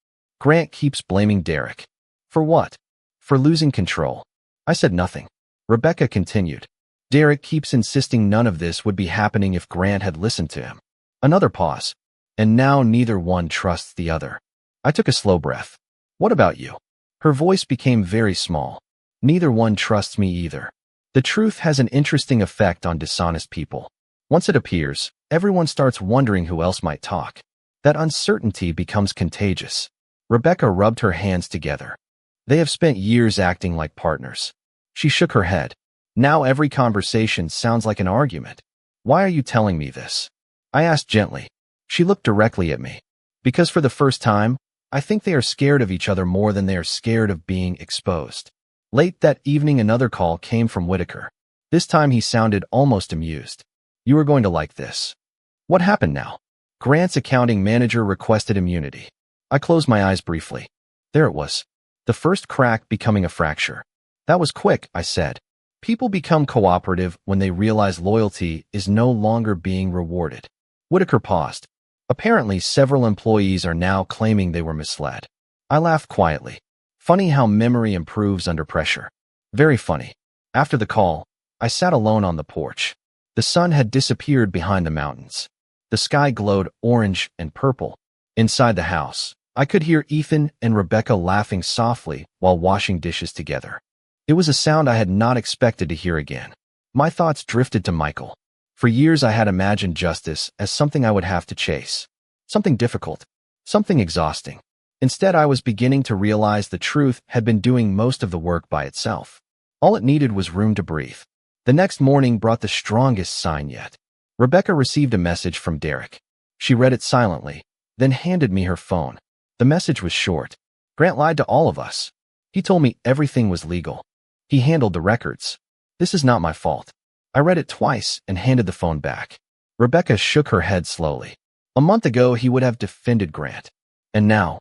"Grant keeps blaming Derek." "For what?" "For losing control." I said nothing. Rebecca continued. "Derek keeps insisting none of this would be happening if Grant had listened to him." Another pause. "And now neither one trusts the other." I took a slow breath. "What about you?" Her voice became very small. "Neither one trusts me either." The truth has an interesting effect on dishonest people. Once it appears, everyone starts wondering who else might talk. That uncertainty becomes contagious. Rebecca rubbed her hands together. "They have spent years acting like partners." She shook her head. "Now every conversation sounds like an argument." "Why are you telling me this?" I asked gently. She looked directly at me. "Because for the first time, I think they are scared of each other more than they are scared of being exposed." Late that evening another call came from Whitaker. This time he sounded almost amused. "You are going to like this." "What happened now?" "Grant's accounting manager requested immunity." I closed my eyes briefly. There it was. The first crack becoming a fracture. "That was quick," I said. People become cooperative when they realize loyalty is no longer being rewarded. Whitaker paused. Apparently, several employees are now claiming they were misled. I laughed quietly. Funny how memory improves under pressure. Very funny. After the call, I sat alone on the porch. The sun had disappeared behind the mountains. The sky glowed orange and purple. Inside the house, I could hear Ethan and Rebecca laughing softly while washing dishes together. It was a sound I had not expected to hear again. My thoughts drifted to Michael. For years I had imagined justice as something I would have to chase. Something difficult. Something exhausting. Instead, I was beginning to realize the truth had been doing most of the work by itself. All it needed was room to breathe. The next morning brought the strongest sign yet. Rebecca received a message from Derek. She read it silently, then handed me her phone. The message was short. Grant lied to all of us. He told me everything was legal. He handled the records. This is not my fault. I read it twice and handed the phone back. Rebecca shook her head slowly. A month ago, he would have defended Grant. And now?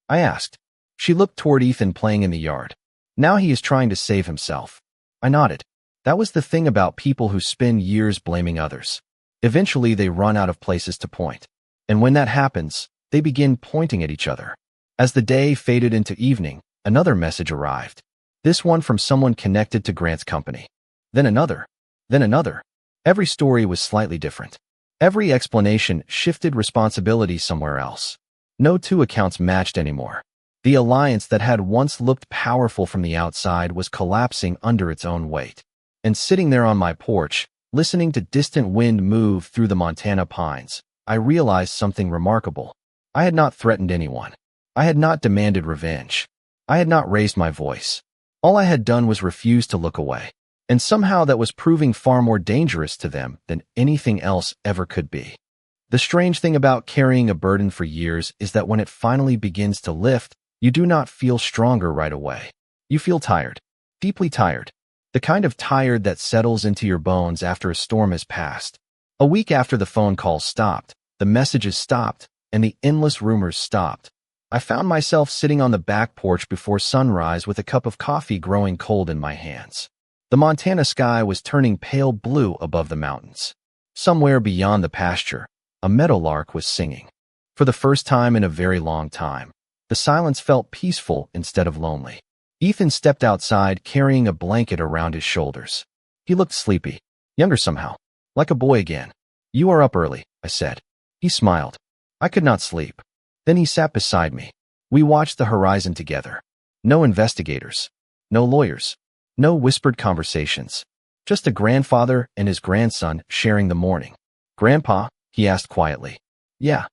I asked. She looked toward Ethan playing in the yard. Now he is trying to save himself. I nodded. That was the thing about people who spend years blaming others. Eventually, they run out of places to point. And when that happens, they begin pointing at each other. As the day faded into evening, another message arrived. This one from someone connected to Grant's company. Then another. Then another. Every story was slightly different. Every explanation shifted responsibility somewhere else. No two accounts matched anymore. The alliance that had once looked powerful from the outside was collapsing under its own weight. And sitting there on my porch, listening to distant wind move through the Montana pines, I realized something remarkable. I had not threatened anyone. I had not demanded revenge. I had not raised my voice. All I had done was refuse to look away. And somehow that was proving far more dangerous to them than anything else ever could be. The strange thing about carrying a burden for years is that when it finally begins to lift, you do not feel stronger right away. You feel tired. Deeply tired. The kind of tired that settles into your bones after a storm has passed. A week after the phone calls stopped, the messages stopped, and the endless rumors stopped, I found myself sitting on the back porch before sunrise with a cup of coffee growing cold in my hands. The Montana sky was turning pale blue above the mountains. Somewhere beyond the pasture, a meadowlark was singing. For the first time in a very long time, the silence felt peaceful instead of lonely. Ethan stepped outside carrying a blanket around his shoulders. He looked sleepy, younger somehow, like a boy again. "You are up early," I said. He smiled. I could not sleep. Then he sat beside me. We watched the horizon together. No investigators. No lawyers. No whispered conversations. Just a grandfather and his grandson sharing the morning. "Grandpa?" he asked quietly. "Yeah.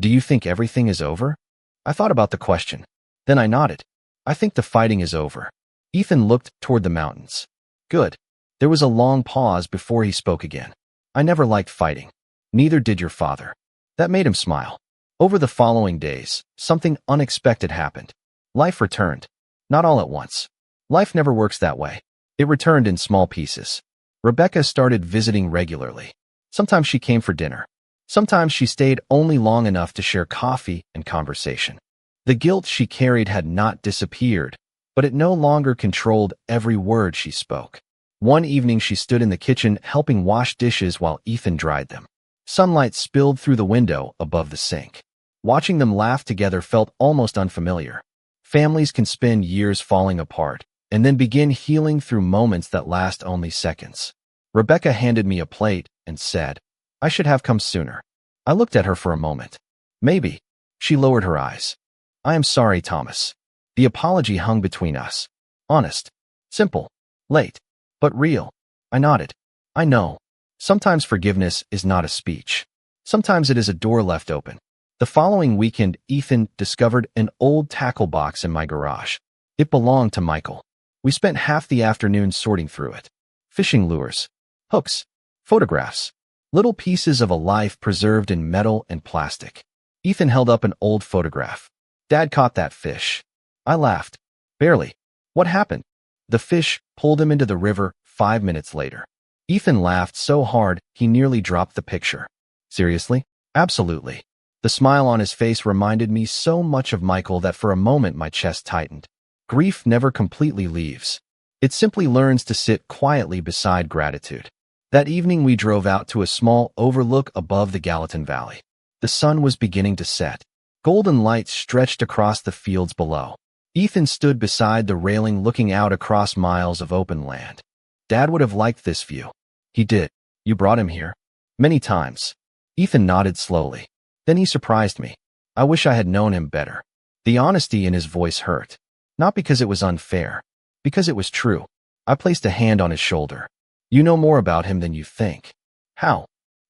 Do you think everything is over?" I thought about the question. Then I nodded. "I think the fighting is over." Ethan looked toward the mountains. "Good." There was a long pause before he spoke again. "I never liked fighting. Neither did your father." That made him smile. Over the following days, something unexpected happened. Life returned. Not all at once. Life never works that way. It returned in small pieces. Rebecca started visiting regularly. Sometimes she came for dinner. Sometimes she stayed only long enough to share coffee and conversation. The guilt she carried had not disappeared, but it no longer controlled every word she spoke. One evening she stood in the kitchen helping wash dishes while Ethan dried them. Sunlight spilled through the window above the sink. Watching them laugh together felt almost unfamiliar. Families can spend years falling apart and then begin healing through moments that last only seconds. Rebecca handed me a plate and said, "I should have come sooner." I looked at her for a moment. "Maybe." She lowered her eyes. "I am sorry, Thomas." The apology hung between us. Honest. Simple. Late. But real. I nodded. "I know. Sometimes forgiveness is not a speech. Sometimes it is a door left open." The following weekend, Ethan discovered an old tackle box in my garage. It belonged to Michael. We spent half the afternoon sorting through it. Fishing lures, hooks, photographs, little pieces of a life preserved in metal and plastic. Ethan held up an old photograph. "Dad caught that fish." I laughed. "Barely. What happened?" "The fish pulled him into the river 5 minutes later." Ethan laughed so hard he nearly dropped the picture. "Seriously?" "Absolutely." The smile on his face reminded me so much of Michael that for a moment my chest tightened. Grief never completely leaves. It simply learns to sit quietly beside gratitude. That evening we drove out to a small overlook above the Gallatin Valley. The sun was beginning to set. Golden light stretched across the fields below. Ethan stood beside the railing looking out across miles of open land. "Dad would have liked this view." "He did." "You brought him here?" "Many times." Ethan nodded slowly. Then he surprised me. I wish I had known him better. The honesty in his voice hurt. Not because it was unfair. Because it was true. I placed a hand on his shoulder. "You know more about him than you think." "How?"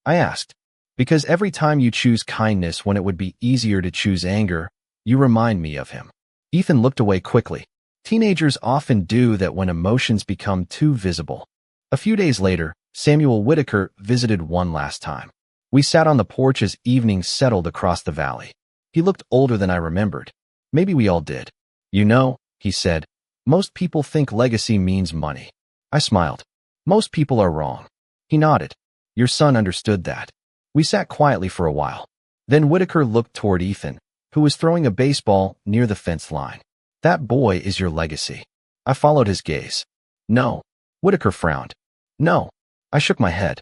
I asked. "Because every time you choose kindness when it would be easier to choose anger, you remind me of him." Ethan looked away quickly. Teenagers often do that when emotions become too visible. A few days later, Samuel Whitaker visited one last time. We sat on the porch as evening settled across the valley. He looked older than I remembered. Maybe we all did. You know, he said, most people think legacy means money. I smiled. Most people are wrong. He nodded. Your son understood that. We sat quietly for a while. Then Whitaker looked toward Ethan, who was throwing a baseball near the fence line. That boy is your legacy. I followed his gaze. No. Whitaker frowned. No. I shook my head.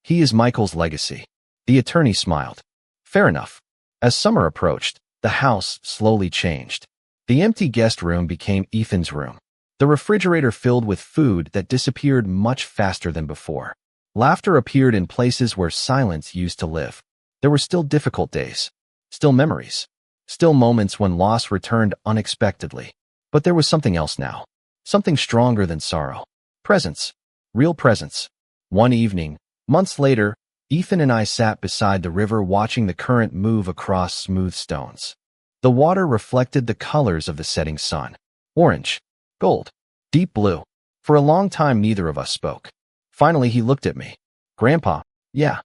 He is Michael's legacy. The attorney smiled. Fair enough. As summer approached, the house slowly changed. The empty guest room became Ethan's room. The refrigerator filled with food that disappeared much faster than before. Laughter appeared in places where silence used to live. There were still difficult days. Still memories. Still moments when loss returned unexpectedly. But there was something else now. Something stronger than sorrow. Presence. Real presence. One evening, months later, Ethan and I sat beside the river watching the current move across smooth stones. The water reflected the colors of the setting sun. Orange, gold, deep blue. For a long time, neither of us spoke. Finally, he looked at me. Grandpa, yeah.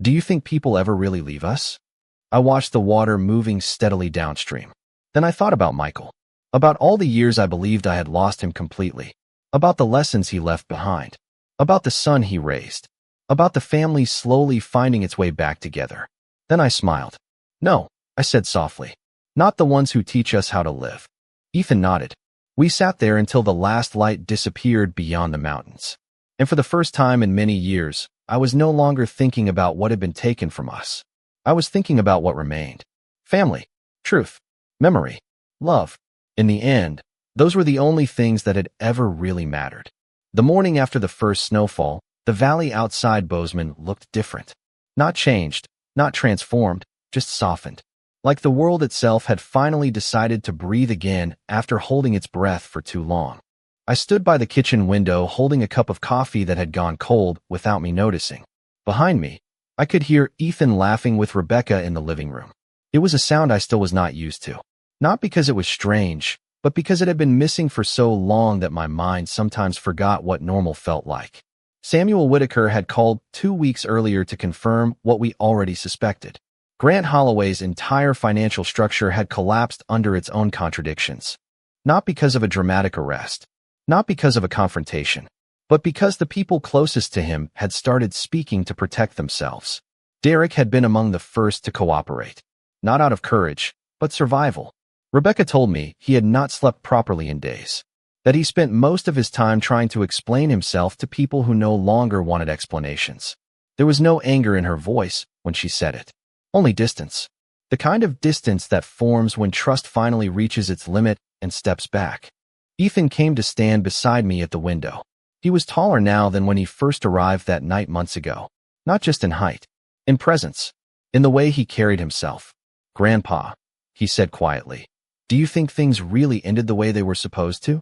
Do you think people ever really leave us? I watched the water moving steadily downstream. Then I thought about Michael. About all the years I believed I had lost him completely. About the lessons he left behind. About the son he raised. About the family slowly finding its way back together. Then I smiled. No, I said softly. Not the ones who teach us how to live. Ethan nodded. We sat there until the last light disappeared beyond the mountains. And for the first time in many years, I was no longer thinking about what had been taken from us. I was thinking about what remained. Family, truth, memory, love. In the end, those were the only things that had ever really mattered. The morning after the first snowfall, the valley outside Bozeman looked different. Not changed, not transformed, just softened. Like the world itself had finally decided to breathe again after holding its breath for too long. I stood by the kitchen window holding a cup of coffee that had gone cold without me noticing. Behind me, I could hear Ethan laughing with Rebecca in the living room. It was a sound I still was not used to. Not because it was strange, but because it had been missing for so long that my mind sometimes forgot what normal felt like. Samuel Whitaker had called 2 weeks earlier to confirm what we already suspected. Grant Holloway's entire financial structure had collapsed under its own contradictions. Not because of a dramatic arrest, not because of a confrontation, but because the people closest to him had started speaking to protect themselves. Derek had been among the first to cooperate. Not out of courage, but survival. Rebecca told me he had not slept properly in days. That he spent most of his time trying to explain himself to people who no longer wanted explanations. There was no anger in her voice when she said it. Only distance. The kind of distance that forms when trust finally reaches its limit and steps back. Ethan came to stand beside me at the window. He was taller now than when he first arrived that night months ago. Not just in height, in presence, in the way he carried himself. Grandpa, he said quietly, do you think things really ended the way they were supposed to?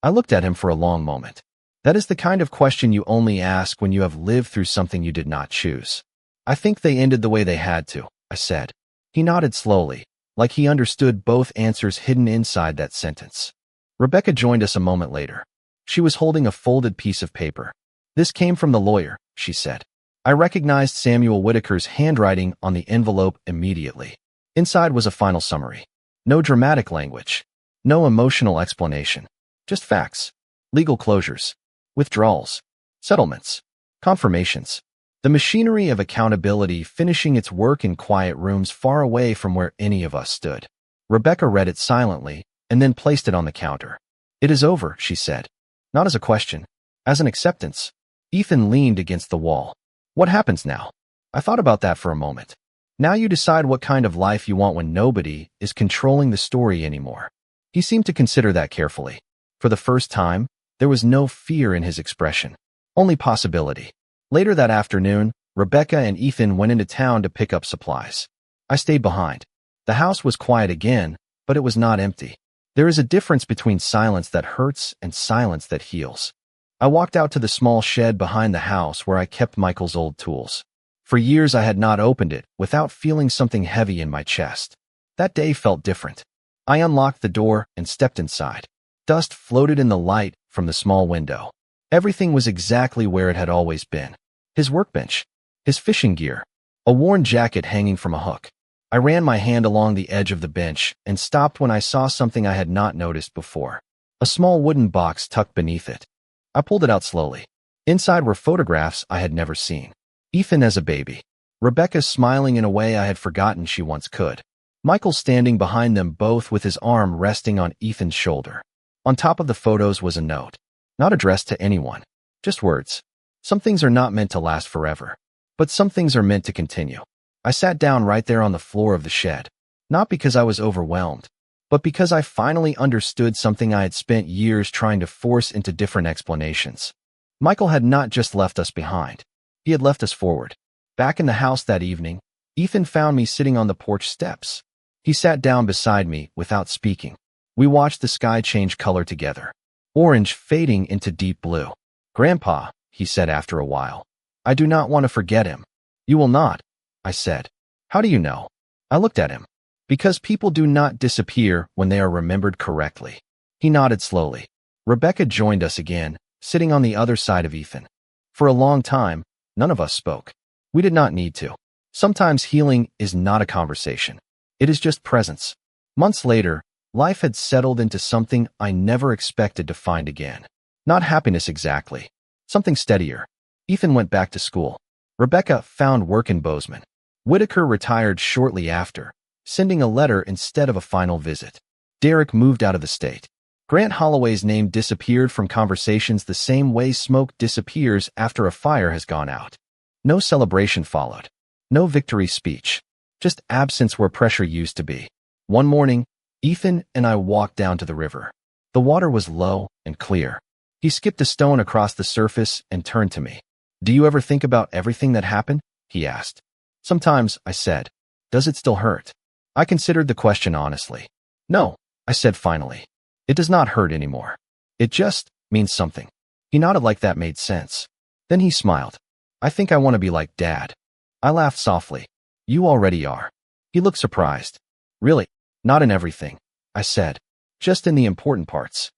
I looked at him for a long moment. That is the kind of question you only ask when you have lived through something you did not choose. I think they ended the way they had to, I said. He nodded slowly, like he understood both answers hidden inside that sentence. Rebecca joined us a moment later. She was holding a folded piece of paper. This came from the lawyer, she said. I recognized Samuel Whitaker's handwriting on the envelope immediately. Inside was a final summary. No dramatic language. No emotional explanation. Just facts. Legal closures. Withdrawals. Settlements. Confirmations. The machinery of accountability finishing its work in quiet rooms far away from where any of us stood. Rebecca read it silently and then placed it on the counter. It is over, she said. Not as a question, as an acceptance. Ethan leaned against the wall. What happens now? I thought about that for a moment. Now you decide what kind of life you want when nobody is controlling the story anymore. He seemed to consider that carefully. For the first time, there was no fear in his expression, only possibility. Later that afternoon, Rebecca and Ethan went into town to pick up supplies. I stayed behind. The house was quiet again, but it was not empty. There is a difference between silence that hurts and silence that heals. I walked out to the small shed behind the house where I kept Michael's old tools. For years I had not opened it without feeling something heavy in my chest. That day felt different. I unlocked the door and stepped inside. Dust floated in the light from the small window. Everything was exactly where it had always been. his workbench, his fishing gear, a worn jacket hanging from a hook. I ran my hand along the edge of the bench and stopped when I saw something I had not noticed before. A small wooden box tucked beneath it. I pulled it out slowly. Inside were photographs I had never seen. Ethan as a baby. Rebecca smiling in a way I had forgotten she once could. Michael standing behind them both with his arm resting on Ethan's shoulder. On top of the photos was a note. Not addressed to anyone. Just words. Some things are not meant to last forever. But some things are meant to continue. I sat down right there on the floor of the shed. Not because I was overwhelmed, but because I finally understood something I had spent years trying to force into different explanations. Michael had not just left us behind. He had left us forward. Back in the house that evening, Ethan found me sitting on the porch steps. He sat down beside me without speaking. We watched the sky change color together. Orange fading into deep blue. "Grandpa," he said after a while, "I do not want to forget him." "You will not," I said. "How do you know?" I looked at him. "Because people do not disappear when they are remembered correctly." He nodded slowly. Rebecca joined us again, sitting on the other side of Ethan. For a long time, none of us spoke. We did not need to. Sometimes healing is not a conversation. It is just presence. Months later, life had settled into something I never expected to find again. Not happiness exactly. Something steadier. Ethan went back to school. Rebecca found work in Bozeman. Whitaker retired shortly after, sending a letter instead of a final visit. Derek moved out of the state. Grant Holloway's name disappeared from conversations the same way smoke disappears after a fire has gone out. No celebration followed. No victory speech. Just absence where pressure used to be. One morning, Ethan and I walked down to the river. The water was low and clear. He skipped a stone across the surface and turned to me. "Do you ever think about everything that happened?" he asked. "Sometimes," I said. "Does it still hurt?" I considered the question honestly. "No," I said finally. "It does not hurt anymore. It just means something." He nodded like that made sense. Then he smiled. "I think I want to be like Dad." I laughed softly. "You already are." He looked surprised. "Really? Not in everything," I said. "Just in the important parts."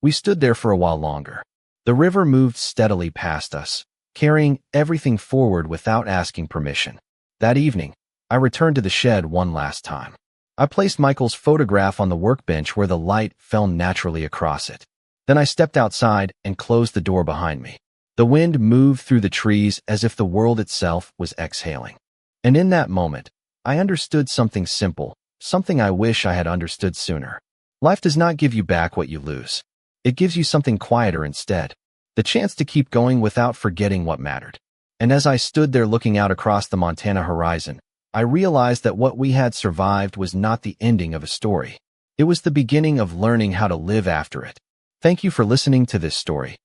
We stood there for a while longer. The river moved steadily past us, carrying everything forward without asking permission. That evening, I returned to the shed one last time. I placed Michael's photograph on the workbench where the light fell naturally across it. Then I stepped outside and closed the door behind me. The wind moved through the trees as if the world itself was exhaling. And in that moment, I understood something simple, something I wish I had understood sooner. Life does not give you back what you lose. It gives you something quieter instead, the chance to keep going without forgetting what mattered. And as I stood there looking out across the Montana horizon, I realized that what we had survived was not the ending of a story. It was the beginning of learning how to live after it. Thank you for listening to this story.